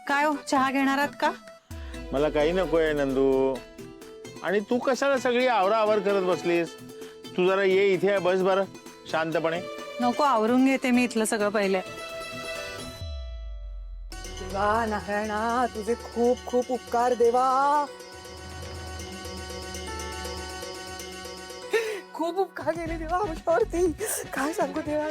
काय हो, चहा घेणार आहात का? मला काही नकोय नंदू. आणि तू कशाला सगळी आवराआवर करत बसलीस? तू जरा ये इथे बस बरं शांतपणे. नको, आवरून घेते मी इथलं सगळं पहिले. देवा नारायणा, तुझे खूप खूप उपकार देवा. खूप उपकार केले देवा आमच्यावरती. काय सांगू देवा.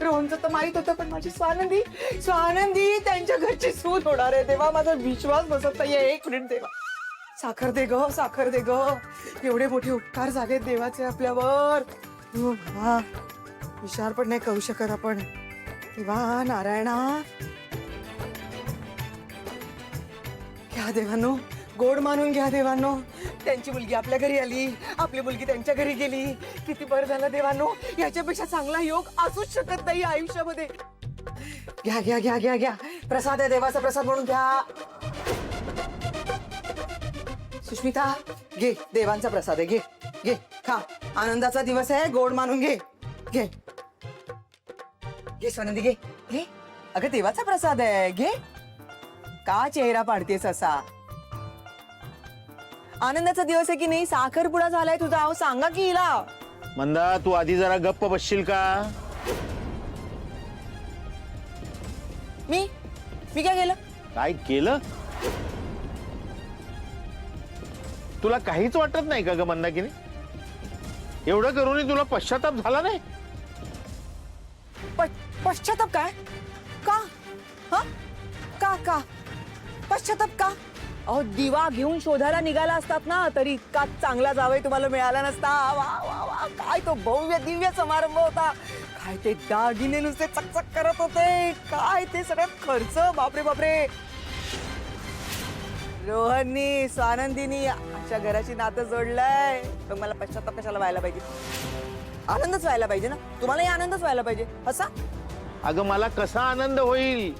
रोहनचं तर माहित होतं, पण माझी स्वानंदी स्वानंदी त्यांच्या घरची सून होणार आहे देवा. माझा विश्वास बसत नाहीये. एक मिनिट देवा. साखर दे ग, साखर दे ग. एवढे मोठे उपकार झाले देवाचे आपल्यावर. हा विचार पण नाही करू शकत आपण. देवा नारायणा, घ्या देवांनो, गोड मानून घ्या देवांनो. त्यांची मुलगी आपल्या घरी आली, आपली मुलगी त्यांच्या घरी गेली. किती बरं झालं देवांनो. याच्यापेक्षा चांगला योग असूच शकत नाही आयुष्यामध्ये. घ्या घ्या घ्या घ्या घ्या. प्रसाद आहे, देवाचा प्रसाद म्हणून घ्या. सुष्मिता घे, देवांचा प्रसाद आहे. घे घे, खा. आनंदाचा दिवस आहे, गोड मानून घे. घे घे सोनंदी, घे घे. अगं देवाचा प्रसाद आहे, घे. का चेहरा पाडतेस असा? आनंदाचा दिवस आहे की नाही? साखरपुडा झालाय तुझा. अहो सांगा की हिला. मंदा, तू आधी जरा गप्प बसशील का? मी काय केलं? काय केलं? तुला काहीच वाटत नाही का ग मंदाकिनी? एवढं करूनही तुला पश्चाताप झाला नाही? पश्चाताप काय? का? हा? का पश्चाताप का? अहो दिवा घेऊन शोधायला निघाला असतात ना, तरी इतका चांगला जावई तुम्हाला मिळाला नसता. वा वा वा, काय तो भव्य दिव्य समारंभ होता. काय ते दागिने नुसते चकचक करत होते. काय ते सगळं खर्च, बापरे बापरे. रोहननी स्वानंदीनी अशा घराची नातं जोडलंय. मग मला पश्चाताप कशाला व्हायला पाहिजे? आनंदच व्हायला पाहिजे ना. तुम्हालाही आनंदच व्हायला पाहिजे. असा अगं मला कसा आनंद होईल?